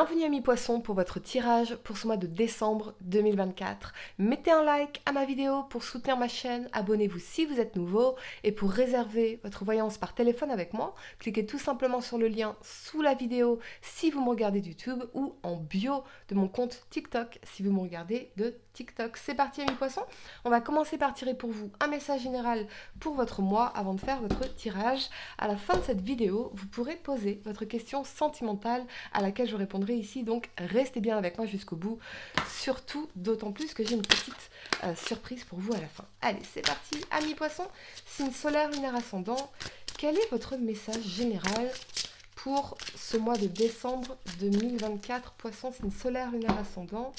Bienvenue amis poissons pour votre tirage pour ce mois de décembre 2024. Mettez un like à ma vidéo pour soutenir ma chaîne, abonnez-vous si vous êtes nouveau et pour réserver votre voyance par téléphone avec moi, cliquez tout simplement sur le lien sous la vidéo si vous me regardez de YouTube ou en bio de mon compte TikTok si vous me regardez de TikTok. C'est parti amis poissons, on va commencer par tirer pour vous un message général pour votre mois avant de faire votre tirage. À la fin de cette vidéo, vous pourrez poser votre question sentimentale à laquelle je répondrai ici, donc restez bien avec moi jusqu'au bout, surtout d'autant plus que j'ai une petite surprise pour vous à la fin. Allez, c'est parti, amis poissons, signe solaire, lunaire ascendant, quel est votre message général pour ce mois de décembre 2024, poisson, signe solaire, lunaire ascendant?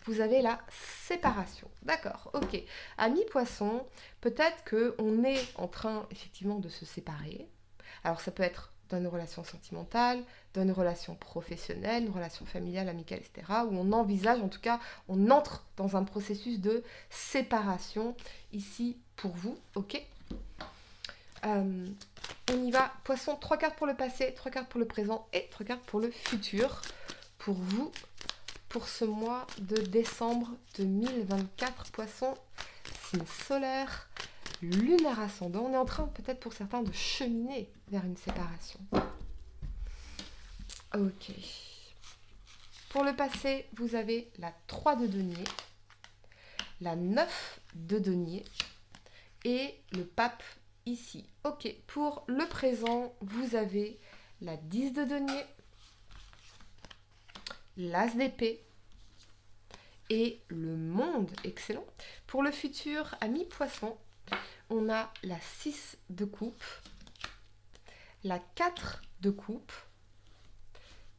Vous avez la séparation. D'accord, ok. Amis poissons, peut-être qu'on est en train effectivement de se séparer. Alors ça peut être dans une relation sentimentale, dans une relation professionnelle, une relation familiale, amicale, etc. Où on envisage, en tout cas, on entre dans un processus de séparation ici pour vous, ok. On y va, poisson, 3 cartes pour le passé, 3 cartes pour le présent et 3 cartes pour le futur. Pour vous, pour ce mois de décembre 2024, poisson, signe solaire, lunaire ascendant. On est en train, peut-être pour certains, de cheminer vers une séparation. Ok. Pour le passé, vous avez la 3 de denier, la 9 de denier et le pape ici. Ok. Pour le présent, vous avez la 10 de denier, l'as d'épée et le monde. Excellent. Pour le futur, amis poissons, on a la 6 de coupe, la 4 de coupe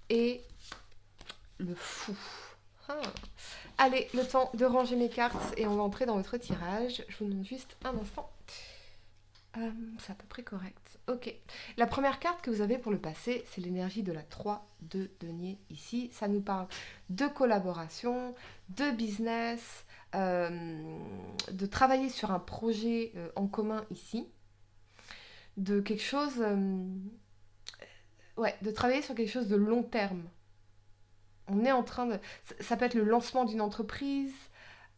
et le fou. Ah. Allez, le temps de ranger mes cartes et on va entrer dans votre tirage. Je vous demande juste un instant. C'est à peu près correct. Ok. La première carte que vous avez pour le passé, c'est l'énergie de la 3 de denier ici. Ça nous parle de collaboration, de business, de travailler sur un projet en commun ici, de quelque chose... ouais, de travailler sur quelque chose de long terme. On est en train de... Ça peut être le lancement d'une entreprise,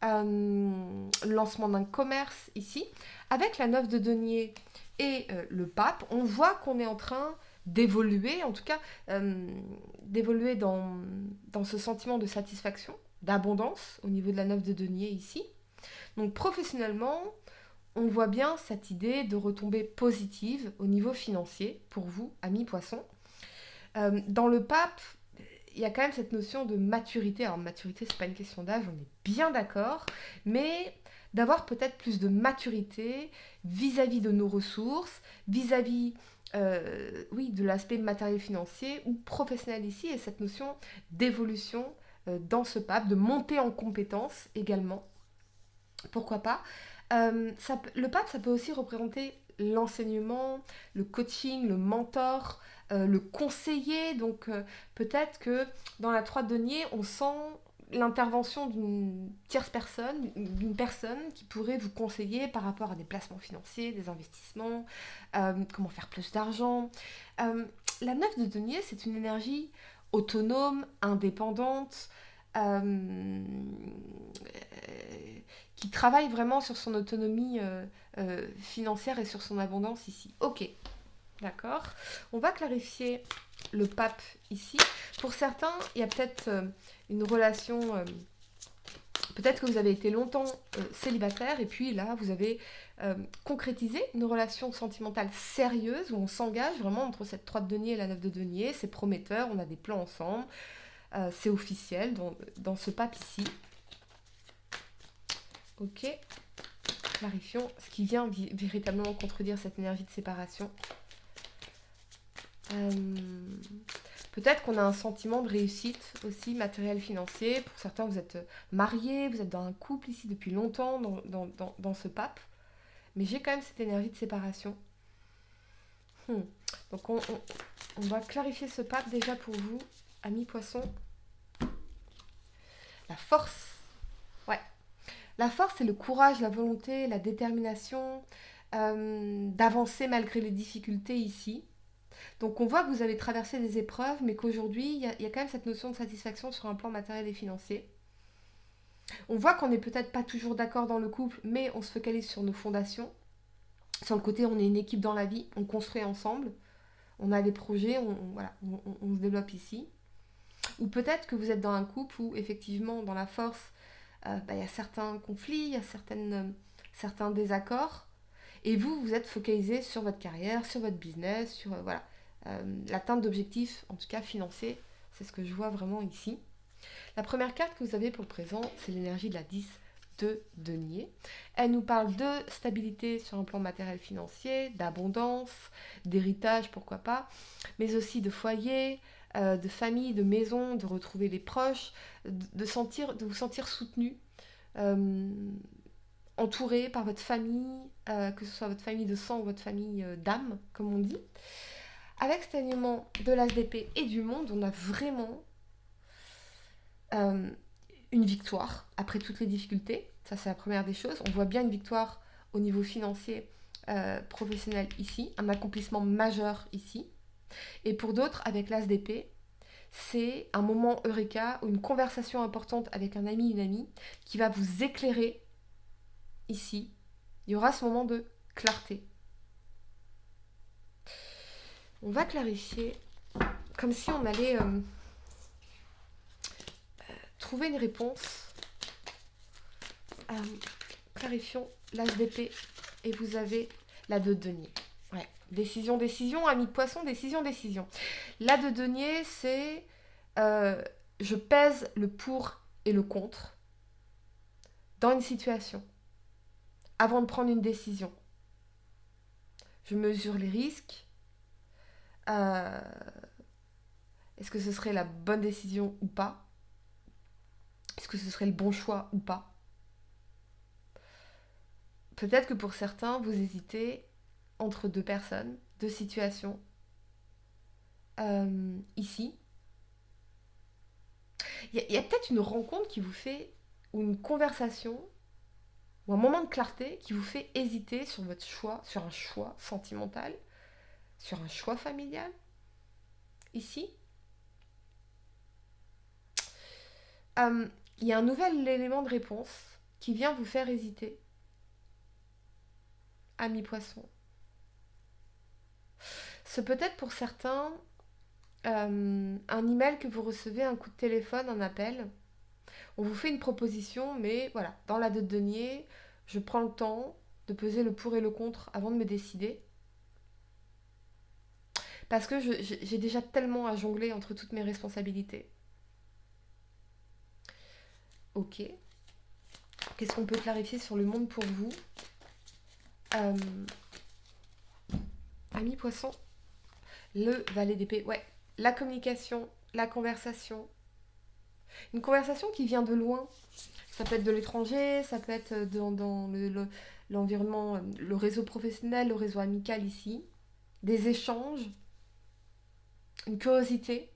le lancement d'un commerce ici. Avec la 9 de denier et le pape, on voit qu'on est en train d'évoluer, en tout cas d'évoluer dans ce sentiment de satisfaction, d'abondance au niveau de la 9 de denier ici. Donc professionnellement, on voit bien cette idée de retombée positive au niveau financier pour vous, amis poissons. Dans le pape, il y a quand même cette notion de maturité. Alors maturité, c'est pas une question d'âge, on est bien d'accord, mais d'avoir peut-être plus de maturité vis-à-vis de nos ressources, vis-à-vis oui, de l'aspect matériel financier ou professionnel ici, et cette notion d'évolution dans ce pape, de monter en compétences également. Pourquoi pas. Le pape, ça peut aussi représenter l'enseignement, le coaching, le mentor, le conseiller. Donc peut-être que dans la 3 de denier, on sent l'intervention d'une tierce personne, d'une personne qui pourrait vous conseiller par rapport à des placements financiers, des investissements, comment faire plus d'argent. La 9 de denier, c'est une énergie autonome, indépendante, euh, qui travaille vraiment sur son autonomie financière et sur son abondance ici. Ok, d'accord. On va clarifier le pape ici. Pour certains, il y a peut-être une relation... peut-être que vous avez été longtemps célibataire et puis là, vous avez concrétisé une relation sentimentale sérieuse où on s'engage vraiment entre cette 3 de denier et la 9 de denier. C'est prometteur, on a des plans ensemble. C'est officiel dans ce pape ici. Ok, clarifions ce qui vient véritablement contredire cette énergie de séparation. Peut-être qu'on a un sentiment de réussite aussi, matériel, financier. Pour certains, vous êtes mariés, vous êtes dans un couple ici depuis longtemps dans ce pape. Mais j'ai quand même cette énergie de séparation. Donc on va clarifier ce pape déjà pour vous, amis poissons. La force. Ouais. La force, c'est le courage, la volonté, la détermination d'avancer malgré les difficultés ici. Donc on voit que vous avez traversé des épreuves, mais qu'aujourd'hui, il y a quand même cette notion de satisfaction sur un plan matériel et financier. On voit qu'on n'est peut-être pas toujours d'accord dans le couple, mais on se focalise sur nos fondations. Sur le côté, on est une équipe dans la vie, on construit ensemble, on a des projets, voilà, on se développe ici. Ou peut-être que vous êtes dans un couple où, effectivement, dans la force, il y a certains conflits, il y a certains désaccords. Et vous, vous êtes focalisé sur votre carrière, sur votre business, sur voilà, l'atteinte d'objectifs, en tout cas financiers. C'est ce que je vois vraiment ici. La première carte que vous avez pour le présent, c'est l'énergie de la 10 de denier. Elle nous parle de stabilité sur un plan matériel financier, d'abondance, d'héritage, pourquoi pas, mais aussi de foyer, de famille, de maison, de retrouver les proches, de vous sentir soutenu, entouré par votre famille, que ce soit votre famille de sang ou votre famille d'âme, comme on dit. Avec cet alignement de l'as d'épée et du monde, on a vraiment une victoire après toutes les difficultés. Ça, c'est la première des choses. On voit bien une victoire au niveau financier, professionnel ici, un accomplissement majeur ici. Et pour d'autres, avec l'as d'épée, c'est un moment eureka ou une conversation importante avec un ami, une amie, qui va vous éclairer ici. Il y aura ce moment de clarté. On va clarifier comme si on allait trouver une réponse. Clarifions l'as d'épée et vous avez la 2 de denier. Ouais. Décision, ami de poisson, décision. La 2 de denier, c'est je pèse le pour et le contre dans une situation avant de prendre une décision. Je mesure les risques. Est-ce que ce serait la bonne décision ou pas? Est-ce que ce serait le bon choix ou pas? Peut-être que pour certains, vous hésitez entre deux personnes, deux situations. Ici, il y a peut-être une rencontre qui vous fait, ou une conversation, ou un moment de clarté qui vous fait hésiter sur votre choix, sur un choix sentimental, sur un choix familial. Ici, il y a un nouvel élément de réponse qui vient vous faire hésiter. Ami poisson. C'est peut-être pour certains un email que vous recevez, un coup de téléphone, un appel. On vous fait une proposition, mais voilà, dans la 2 de denier, je prends le temps de peser le pour et le contre avant de me décider. Parce que j'ai déjà tellement à jongler entre toutes mes responsabilités. Ok. Qu'est-ce qu'on peut clarifier sur le monde pour vous? Ami poisson, le valet d'épée. Ouais, la communication, la conversation. Une conversation qui vient de loin. Ça peut être de l'étranger, ça peut être dans l'environnement, le réseau professionnel, le réseau amical ici. Des échanges, une curiosité.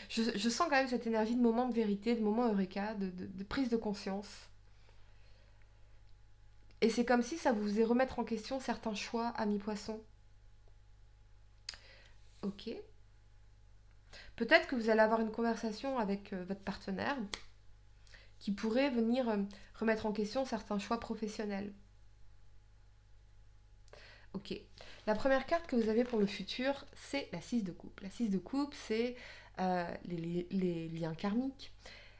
Je sens quand même cette énergie de moment de vérité, de moment eureka, de prise de conscience. Et c'est comme si ça vous faisait remettre en question certains choix, amis poissons. Ok. Peut-être que vous allez avoir une conversation avec votre partenaire qui pourrait venir remettre en question certains choix professionnels. Ok. La première carte que vous avez pour le futur, c'est la 6 de coupe. La 6 de coupe, c'est les liens karmiques,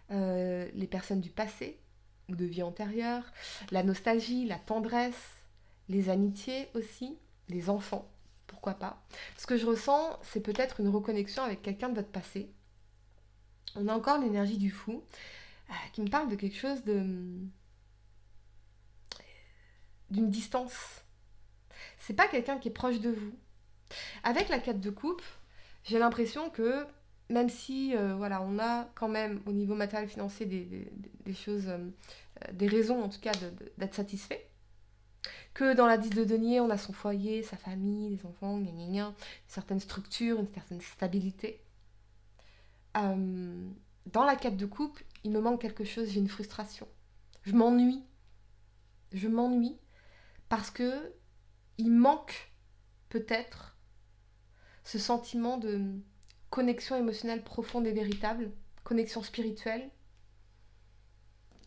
les personnes du passé ou de vie antérieure, la nostalgie, la tendresse, les amitiés aussi, les enfants, pourquoi pas. Ce que je ressens, c'est peut-être une reconnexion avec quelqu'un de votre passé. On a encore l'énergie du fou qui me parle de quelque chose d'une distance. C'est pas quelqu'un qui est proche de vous. Avec la 4 de coupe, j'ai l'impression que même si voilà, on a quand même au niveau matériel financier des choses, des raisons en tout cas d'être satisfait, que dans la 10 de denier, on a son foyer, sa famille, les enfants, gna gna gna, une certaine structure, une certaine stabilité. Dans la 4 de coupe, il me manque quelque chose, j'ai une frustration. Je m'ennuie. Je m'ennuie parce que il manque peut-être ce sentiment de connexion émotionnelle profonde et véritable, connexion spirituelle.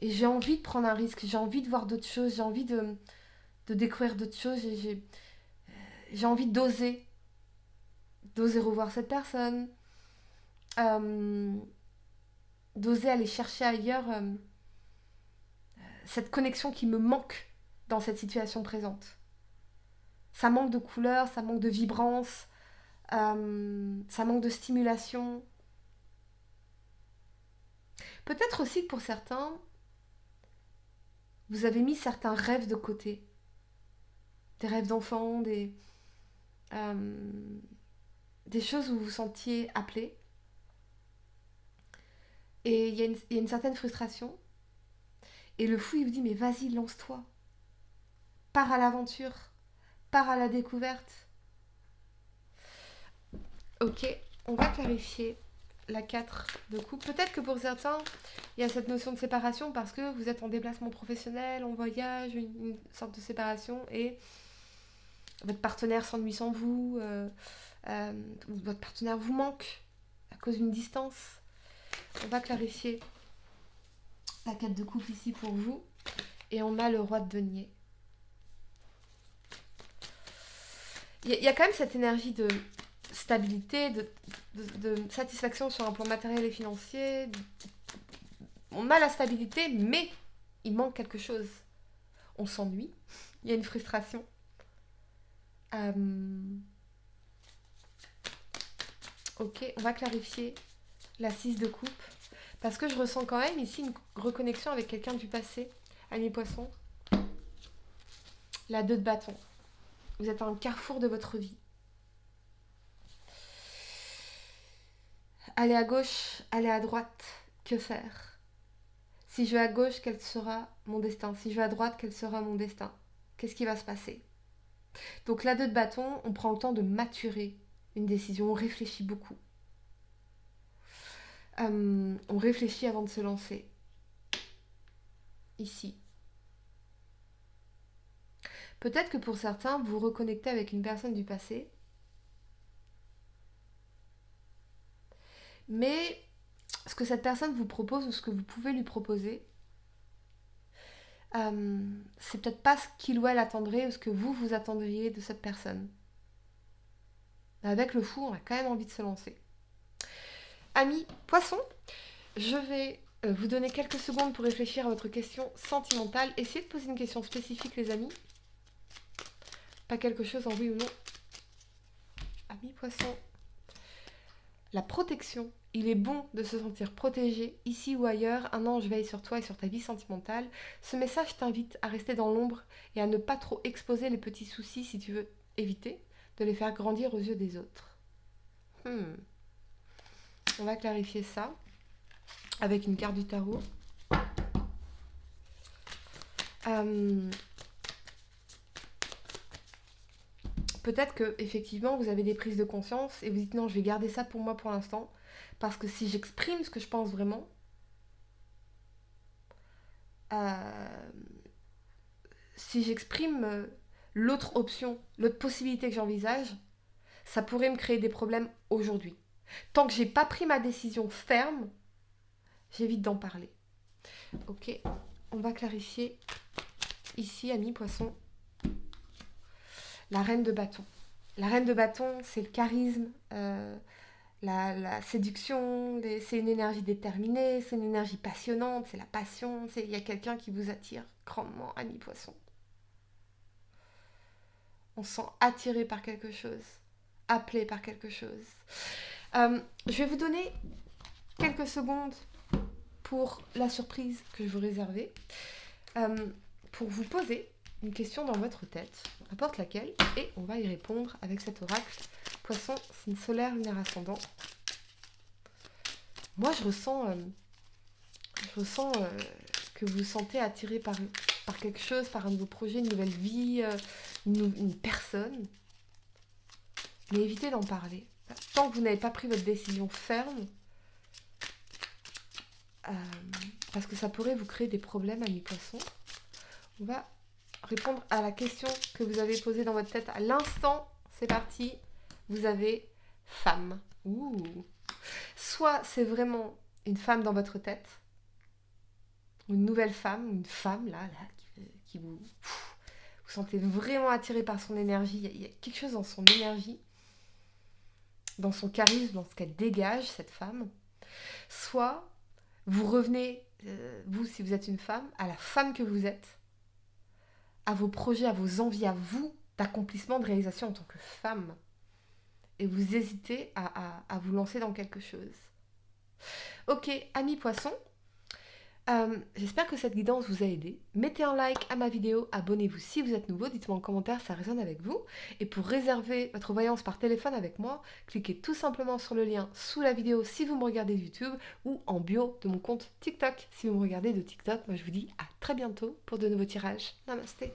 Et j'ai envie de prendre un risque, j'ai envie de voir d'autres choses, j'ai envie de découvrir d'autres choses, j'ai envie d'oser revoir cette personne, euh, d'oser aller chercher ailleurs cette connexion qui me manque dans cette situation présente. Ça manque de couleurs, ça manque de vibrance, ça manque de stimulation. Peut-être aussi que pour certains, vous avez mis certains rêves de côté. Des rêves d'enfants, des choses où vous vous sentiez appelé. Et il y a une certaine frustration. Et le fou, il vous dit, mais vas-y, lance-toi. Pars à l'aventure. Pars à la découverte. Ok, on va clarifier la 4 de coupe. Peut-être que pour certains, il y a cette notion de séparation parce que vous êtes en déplacement professionnel, en voyage, une sorte de séparation et votre partenaire s'ennuie sans vous, votre partenaire vous manque à cause d'une distance. On va clarifier la 4 de coupe ici pour vous. Et on a le roi de denier. Il y a quand même cette énergie de stabilité, de satisfaction sur un plan matériel et financier. On a la stabilité, mais il manque quelque chose. On s'ennuie, il y a une frustration. Ok, on va clarifier la 6 de coupe. Parce que je ressens quand même ici une reconnexion avec quelqu'un du passé, ami poisson. La 2 de bâton. Vous êtes à un carrefour de votre vie. Aller à gauche, aller à droite, que faire? Si je vais à gauche, quel sera mon destin? Si je vais à droite, quel sera mon destin? Qu'est-ce qui va se passer? Donc la 2 de bâton, on prend le temps de maturer une décision, on réfléchit beaucoup. On réfléchit avant de se lancer. Ici. Peut-être que pour certains, vous reconnectez avec une personne du passé, mais ce que cette personne vous propose ou ce que vous pouvez lui proposer, c'est peut-être pas ce qu'il ou elle attendrait ou ce que vous attendriez de cette personne. Avec le fou, on a quand même envie de se lancer. Amis poissons, je vais vous donner quelques secondes pour réfléchir à votre question sentimentale. Essayez de poser une question spécifique, les amis. Pas quelque chose en oui ou non. Amis poissons. La protection. Il est bon de se sentir protégé, ici ou ailleurs. Un ange veille sur toi et sur ta vie sentimentale. Ce message t'invite à rester dans l'ombre et à ne pas trop exposer les petits soucis si tu veux éviter de les faire grandir aux yeux des autres. On va clarifier ça avec une carte du tarot. Peut-être que effectivement vous avez des prises de conscience et vous dites non, je vais garder ça pour moi pour l'instant parce que si j'exprime ce que je pense vraiment, si j'exprime l'autre option, l'autre possibilité que j'envisage, ça pourrait me créer des problèmes aujourd'hui. Tant que j'ai pas pris ma décision ferme, j'évite d'en parler. Ok, on va clarifier ici, amis poissons. La reine de bâton. La reine de bâton, c'est le charisme, la séduction, c'est une énergie déterminée, c'est une énergie passionnante, c'est la passion, il y a quelqu'un qui vous attire grandement, amis poissons. On se sent attiré par quelque chose, appelé par quelque chose. Je vais vous donner quelques secondes pour la surprise que je vous réservais, pour vous poser une question dans votre tête, n'importe laquelle, et on va y répondre avec cet oracle. Poisson, signe solaire, lunaire ascendant. Moi, je ressens que vous vous sentez attiré par quelque chose, par un nouveau projet, une nouvelle vie, une personne. Mais évitez d'en parler. Tant que vous n'avez pas pris votre décision ferme, parce que ça pourrait vous créer des problèmes, amis poissons. On va répondre à la question que vous avez posée dans votre tête à l'instant. c'est parti. Vous avez femme. Ouh. Soit c'est vraiment une femme dans votre tête, une nouvelle femme, une femme là qui vous, vous sentez vraiment attiré par son énergie. Il y a quelque chose dans son énergie, dans son charisme, dans ce qu'elle dégage, cette femme. Soit vous revenez, vous si vous êtes une femme, à la femme que vous êtes, à vos projets, à vos envies, à vous d'accomplissement, de réalisation en tant que femme. Et vous hésitez à vous lancer dans quelque chose. Ok, amis poissons, j'espère que cette guidance vous a aidé. Mettez un like à ma vidéo, abonnez-vous si vous êtes nouveau, dites-moi en commentaire si ça résonne avec vous. Et pour réserver votre voyance par téléphone avec moi, cliquez tout simplement sur le lien sous la vidéo si vous me regardez de YouTube ou en bio de mon compte TikTok si vous me regardez de TikTok. Moi je vous dis à très bientôt pour de nouveaux tirages. Namasté.